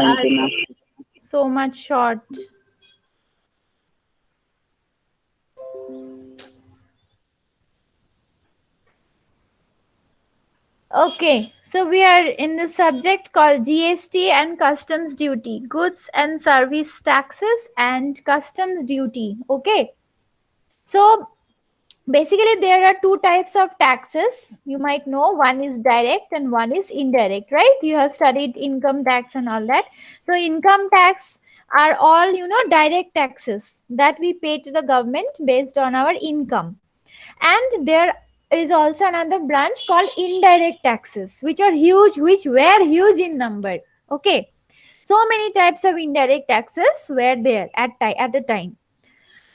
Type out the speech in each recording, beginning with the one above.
are thank you, ma'am. so much short. Okay, so we are in the subject called GST and customs duty, goods and service taxes and customs duty. Okay, so basically there are two types of taxes. You might know one is direct and one is indirect, right? You have studied income tax and all that. So income tax are all, direct taxes that we pay to the government based on our income. And there is also another branch called indirect taxes, which are huge, which were huge in number. Okay, so many types of indirect taxes were there at the time.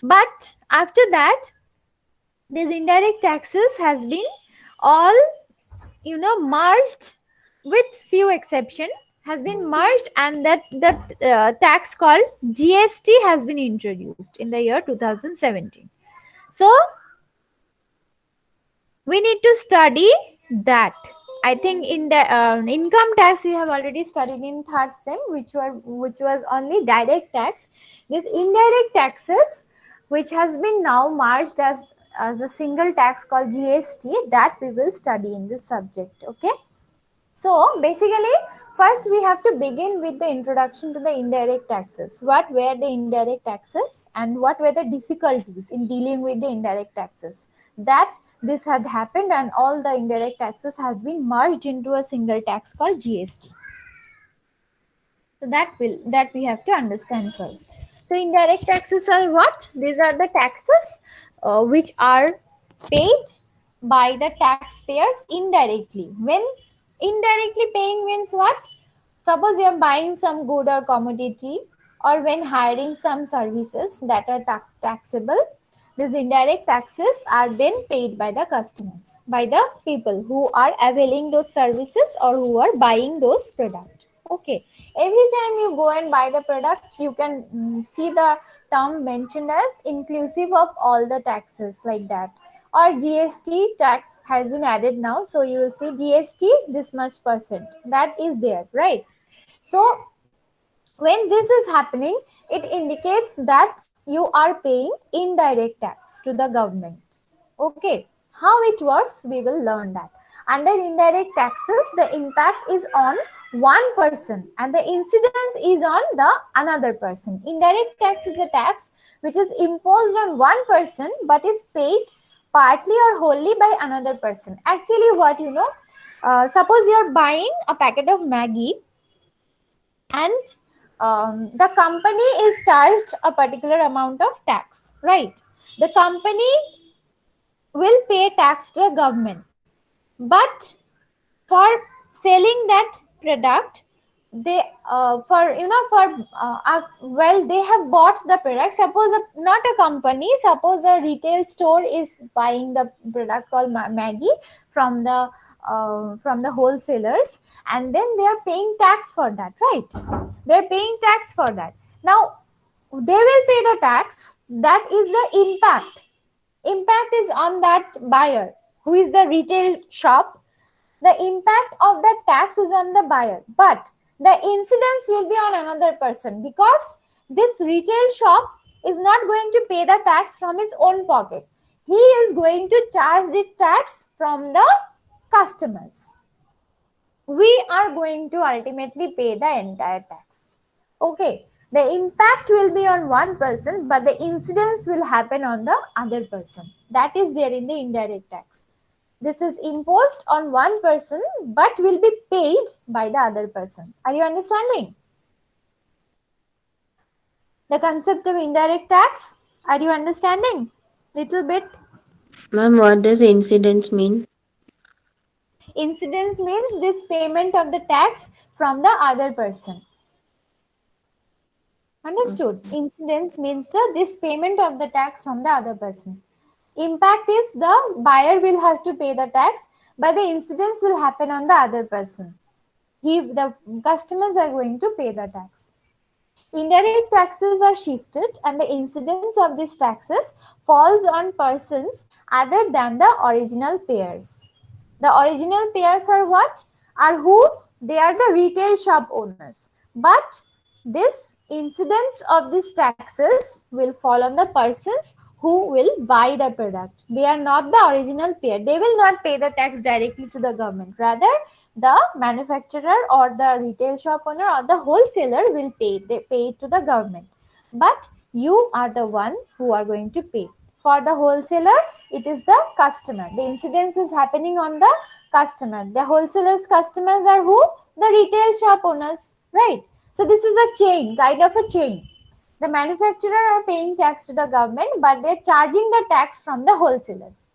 But after that, these indirect taxes has been all, merged, with few exception, has been merged, and that tax called GST has been introduced in the year 2017. So we need to study that. I think in the income tax we have already studied in third sem, which was only direct tax. This indirect taxes, which has been now merged as a single tax called GST, that we will study in this subject. Okay, so basically, first we have to begin with the introduction to the indirect taxes. What were the indirect taxes and what were the difficulties in dealing with the indirect taxes? That this had happened and all the indirect taxes has been merged into a single tax called GST. So that we have to understand first. So indirect taxes are what? These are the taxes which are paid by the taxpayers indirectly. When indirectly paying means what? Suppose you are buying some good or commodity, or when hiring some services that are taxable, these indirect taxes are then paid by the customers, by the people who are availing those services or who are buying those products. Okay, every time you go and buy the product, you can see the term mentioned as inclusive of all the taxes, like that. Or GST tax has been added now, so you will see GST this much percent, that is there, right? So when this is happening, it indicates that you are paying indirect tax to the government. Okay, how it works, we will learn that. Under indirect taxes, the impact is on one person and the incidence is on the another person. Indirect tax is a tax which is imposed on one person but is paid partly or wholly by another person. Actually, what suppose you are buying a packet of Maggie, and the company is charged a particular amount of tax, right? The company will pay tax to the government, but for selling that product, they well, they have bought the product. Suppose not a company, suppose a retail store is buying the product called Maggie from the wholesalers, and then they are paying tax for that, right? They're paying tax for that. Now they will pay the tax. That is the impact is on that buyer who is the retail shop. The impact of the tax is on the buyer, but the incidence will be on another person, because this retail shop is not going to pay the tax from his own pocket. He is going to charge the tax from the customers. We are going to ultimately pay the entire tax. Okay, the impact will be on one person, but the incidence will happen on the other person. That is there in the indirect tax. This is imposed on one person but will be paid by the other person. Are you understanding the concept of indirect tax? Are you understanding little bit? Ma'am, what does incidence mean? Incidence means this payment of the tax from the other person. Understood? Incidence means this payment of the tax from the other person. Impact is the buyer will have to pay the tax, but the incidence will happen on the other person. The customers are going to pay the tax. Indirect taxes are shifted and the incidence of these taxes falls on persons other than the original payers. The original payers are what? Are who? They are the retail shop owners. but this incidence of these taxes will fall on the persons who will buy the product. They are not the original payer. They will not pay the tax directly to the government. Rather, the manufacturer or the retail shop owner or the wholesaler will pay. They pay it to the government. But you are the one who are going to pay. For the wholesaler, it is the customer. The incidence is happening on the customer. The wholesaler's customers are who? The retail shop owners, right? So this is a chain, kind of a chain. The manufacturer are paying tax to the government, but they're charging the tax from the wholesalers.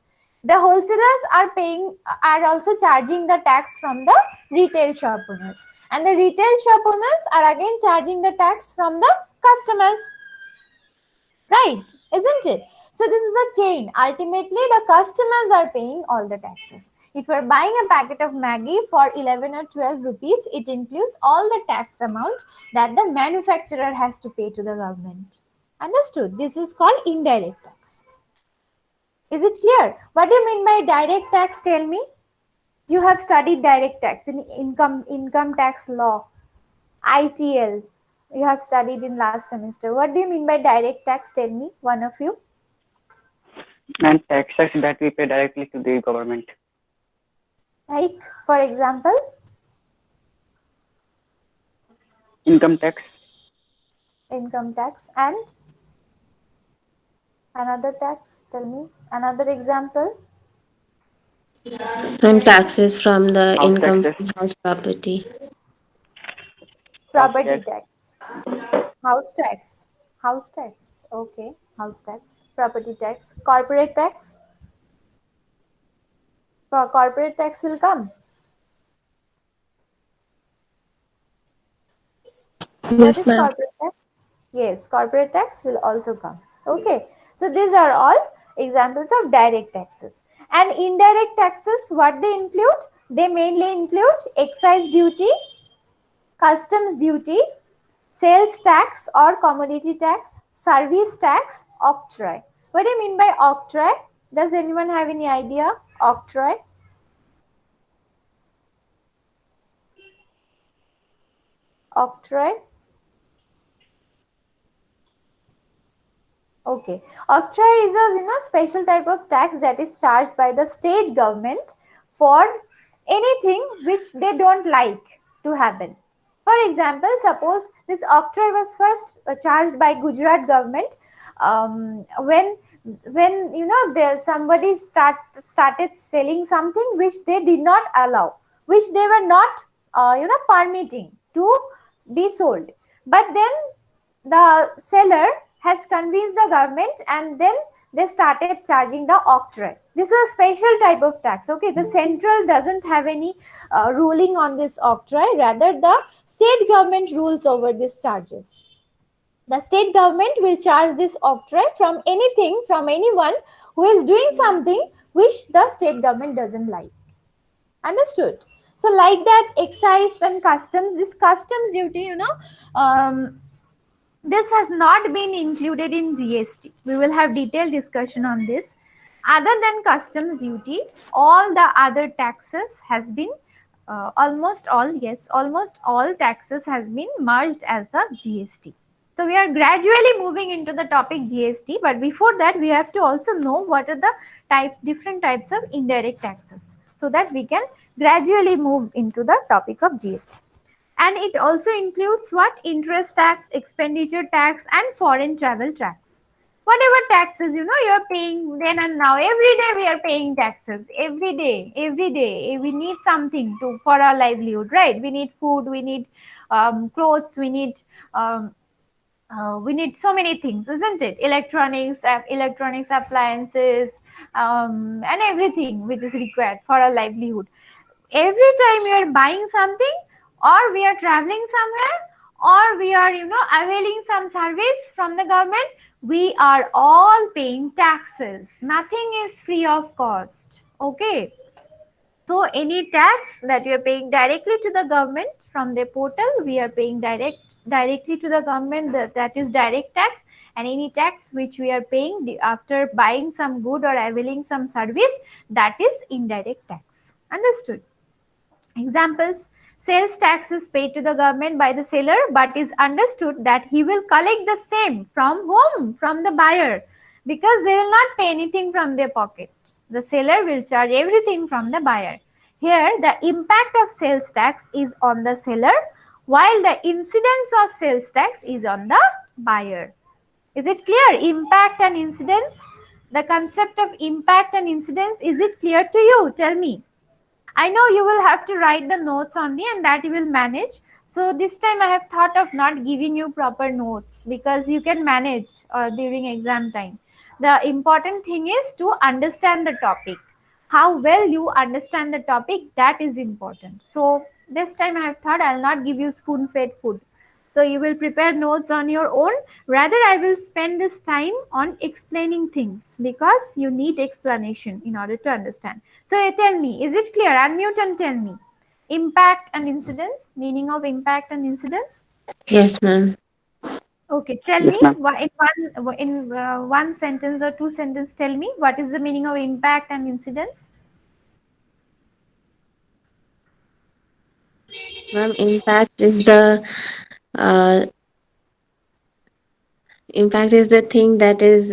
The wholesalers are also charging the tax from the retail shop owners, and the retail shop owners are again charging the tax from the customers, right? Isn't it? So this is a chain. Ultimately, the customers are paying all the taxes. If you are buying a packet of Maggi for 11 or 12 rupees, it includes all the tax amount that the manufacturer has to pay to the government. Understood? This is called indirect tax. Is it clear? What do you mean by direct tax? Tell me. You have studied direct tax in income tax law, ITL. You have studied in last semester. What do you mean by direct tax? Tell me, one of you. And taxes that we pay directly to the government. Like, for example, Income tax, income tax and another tax. Tell me another example. And taxes from the house income taxes, from house property. house Property tax, tax, house tax, house tax. Okay, house tax, property tax, corporate tax. For corporate tax will come. Yes, What is ma'am. corporate tax? Yes, corporate tax will also come. Okay, so these are all examples of direct taxes. And indirect taxes, what they include? They mainly include excise duty, customs duty, sales tax or commodity tax, service tax, octroi. What do you mean by octroi? Does anyone have any idea? Octroi? Octroi? Okay. Octroi is a special type of tax that is charged by the state government for anything which they don't like to happen. For example, suppose this octroi was first charged by Gujarat government when there somebody started selling something which they did not allow, which they were not permitting to be sold, but then the seller has convinced the government and then they started charging the octroi. This is a special type of tax. Okay, the central doesn't have any ruling on this octroi, rather the state government rules over these charges. The state government will charge this octroi from anything, from anyone who is doing something which the state government doesn't like. Understood? So like that, excise and customs, this customs duty, this has not been included in GST. We will have detailed discussion on this. Other than customs duty, all the other taxes has been almost all taxes has been merged as the GST. So we are gradually moving into the topic GST, but before that we have to also know what are the different types of indirect taxes, so that we can gradually move into the topic of GST. And it also includes what? Interest tax, expenditure tax and foreign travel tax. Whatever taxes you are paying then and now, every day we are paying taxes. Every day we need something to for our livelihood, right? We need food, we need clothes, um, we need so many things, isn't it? Electronics appliances, and everything which is required for our livelihood. Every time we are buying something, or we are traveling somewhere, or we are availing some service from the government, we are all paying taxes. Nothing is free of cost. Okay, so any tax that you are paying directly to the government from the portal, we are paying directly to the government, that is direct tax. And any tax which we are paying after buying some good or availing some service, that is indirect tax. Understood? Examples: Sales tax is paid to the government by the seller, but is understood that he will collect the same from whom? From the buyer, because they will not pay anything from their pocket. The seller will charge everything from the buyer. Here, the impact of sales tax is on the seller, while the incidence of sales tax is on the buyer. Is it clear? Impact and incidence. The concept of impact and incidence, is it clear to you? Tell me. I know you will have to write the notes only and that you will manage. So this time I have thought of not giving you proper notes because you can manage during exam time. The important thing is to understand the topic. How well you understand the topic, that is important. So this time I have thought I'll not give you spoon fed food. So you will prepare notes on your own. Rather, I will spend this time on explaining things because you need explanation in order to understand. So tell me, is it clear? Unmute and tell me. Impact and incidence, meaning of impact and incidence. Yes, ma'am. Okay, tell Yes, me ma'am. in one sentence or two sentences. Tell me what is the meaning of impact and incidence. Ma'am, uh, impact is the thing that is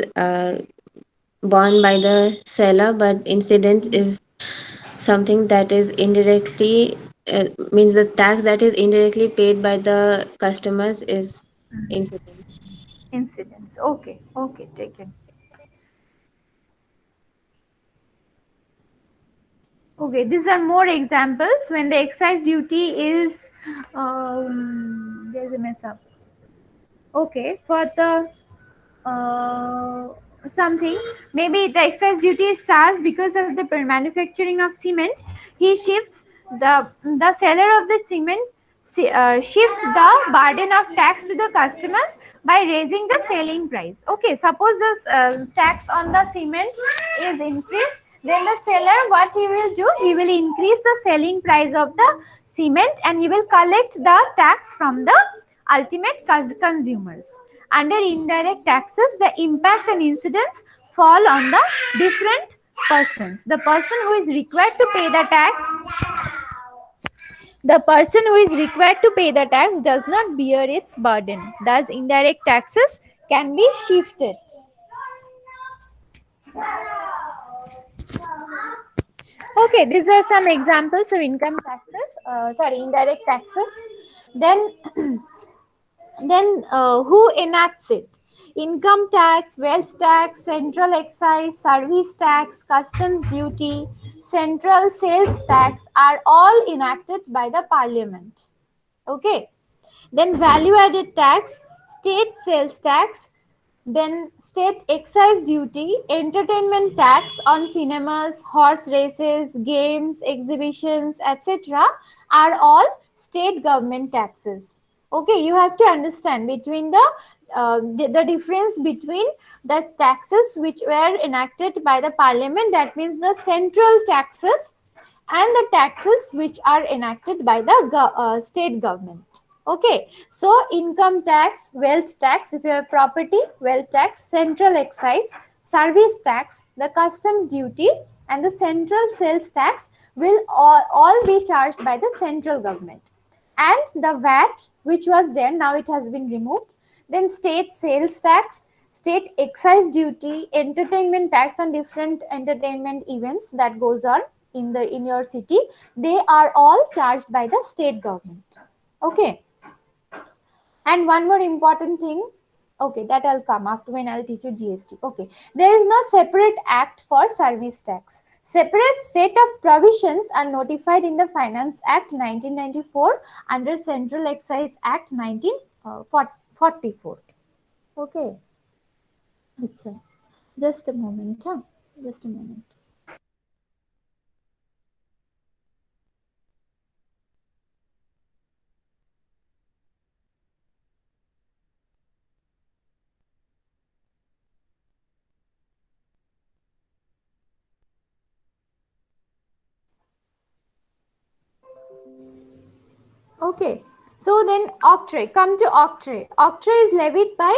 borne by the seller, but incident is something that is indirectly means the tax that is indirectly paid by the customers is incident. Incidence. Okay, okay, taken. Okay, these are more examples when the excise duty is there's a mess up. Okay, for the uh, something, maybe the excise duty is charged because of the manufacturing of cement. He shifts the seller of the cement shifts the burden of tax to the customers by raising the selling price. Okay, suppose the tax on the cement is increased, then the seller, what he will do, he will increase the selling price of the cement and he will collect the tax from the ultimate consumers. Under indirect taxes, the impact and incidence fall on the different persons. The person who is required to pay the tax does not bear its burden. Thus, indirect taxes can be shifted. Okay, these are some examples of income taxes. Indirect taxes. Then who enacts it? Income tax, wealth tax, central excise, service tax, customs duty, central sales tax are all enacted by the parliament. Okay. Then value added tax, state sales tax, then state excise duty, entertainment tax on cinemas, horse races, games, exhibitions, etc. are all state government taxes. Okay, you have to understand between the difference between the taxes which were enacted by the parliament, that means the central taxes, and the taxes which are enacted by the state government. Okay, so income tax, wealth tax, if you have property, wealth tax, central excise, service tax, the customs duty, and the central sales tax will all be charged by the central government. And the VAT, which was there, now it has been removed. Then state sales tax, state excise duty, entertainment tax on different entertainment events that goes on in your city, they are all charged by the state government. Okay. And one more important thing, okay, that I'll come after when I'll teach you GST. Okay, there is no separate act for service tax. Separate set of provisions are notified in the Finance Act 1994 under Central Excise Act 1944. Okay, it's just a moment, huh? Just a moment. Okay, so then octroi, come to octroi. Octroi is levied by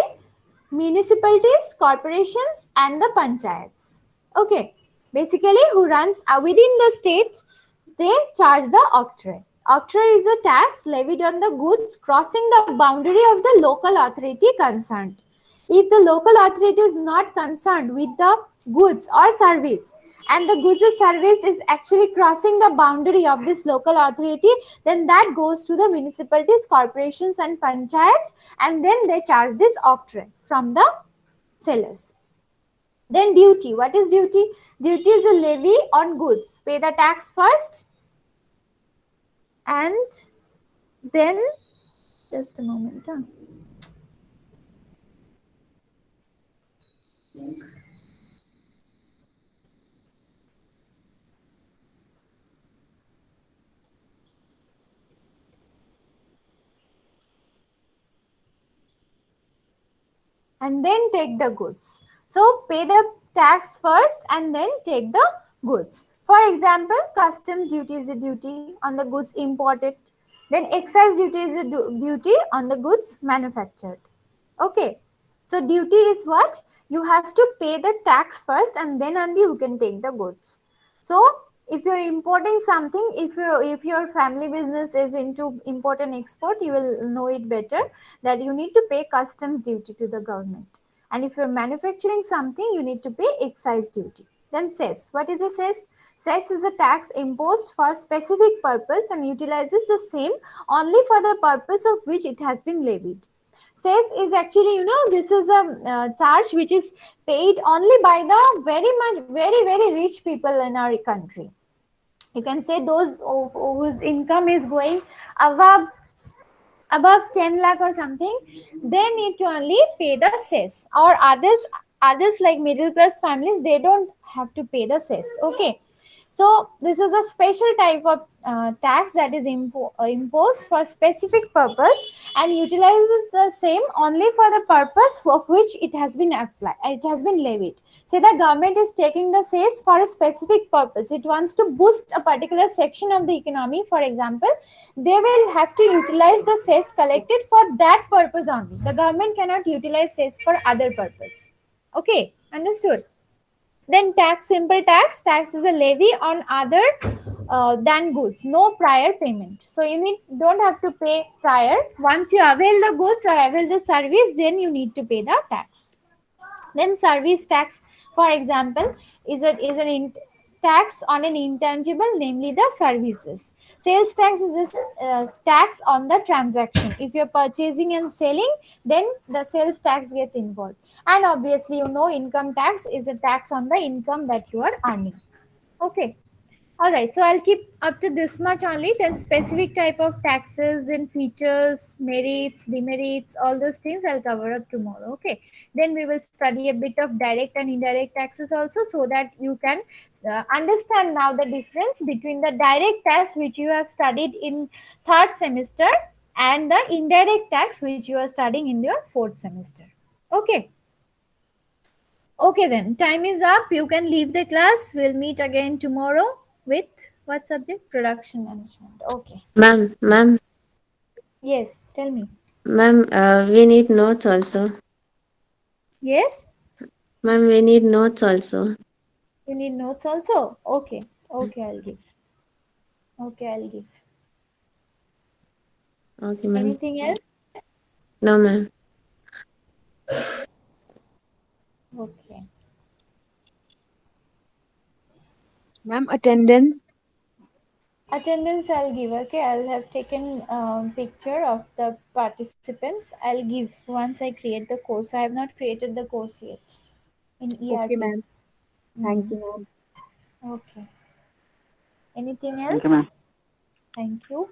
municipalities, corporations, and the panchayats. Okay, basically who runs within the state, they charge the octroi. Octroi is a tax levied on the goods crossing the boundary of the local authority concerned. If the local authority is not concerned with the goods or service, and the goods or service is actually crossing the boundary of this local authority, then that goes to the municipalities, corporations, and panchayats, and then they charge this octroi from the sellers. Then duty. What is duty? Duty is a levy on goods. Pay the tax first, and then just a moment. And then take the goods. So pay the tax first and then take the goods. For example, customs duty is a duty on the goods imported. Then excise duty is a duty on the goods manufactured. Okay. So duty is what? You have to pay the tax first and then only you can take the goods. So if you're importing something, if your family business is into import and export, you will know it better that you need to pay customs duty to the government. And if you're manufacturing something, you need to pay excise duty. Then cess. What is a cess? Cess is a tax imposed for specific purpose and utilizes the same only for the purpose of which it has been levied. Cess is actually, this is a charge which is paid only by the very rich people in our country. You can say those whose income is going above 10 lakh or something, they need to only pay the cess, or others like middle class families, they don't have to pay the cess. Okay, so this is a special type of tax that is imposed for specific purpose and utilizes the same only for the purpose of which it has been applied, it has been levied. Say the government is taking the cess for a specific purpose, it wants to boost a particular section of the economy, for example, they will have to utilize the cess collected for that purpose only. The government cannot utilize cess for other purpose. Okay, understood? Then tax, simple tax. Tax is a levy on other than goods. No prior payment. So you don't have to pay prior. Once you avail the goods or avail the service, then you need to pay the tax. Then service tax, for example, is an tax on an intangible, namely the services. Sales tax is a tax on the transaction. If you're purchasing and selling, then the sales tax gets involved. And obviously, income tax is a tax on the income that you are earning. Okay. All right, so I'll keep up to this much only. Then specific type of taxes and features, merits, demerits, all those things I'll cover up tomorrow. Okay. Then we will study a bit of direct and indirect taxes also, so that you can understand now the difference between the direct tax which you have studied in third semester and the indirect tax which you are studying in your fourth semester. Okay. Okay, then time is up. You can leave the class. We'll meet again tomorrow with what subject? Production management. Okay. Ma'am, Yes, tell me. ma'am, we need notes also. Yes, Ma'am, we need notes also. you need notes also. Okay. Okay, I'll give. Okay, I'll give. Okay, ma'am. Anything else? No, ma'am. Okay. Ma'am, attendance. Attendance I'll give. Okay, I'll have taken picture of the participants. I'll give once I create the course. I have not created the course yet in Okay, ERP. ma'am. Thank Mm. you, ma'am. Okay. Anything Thank you, else? ma'am. Thank you.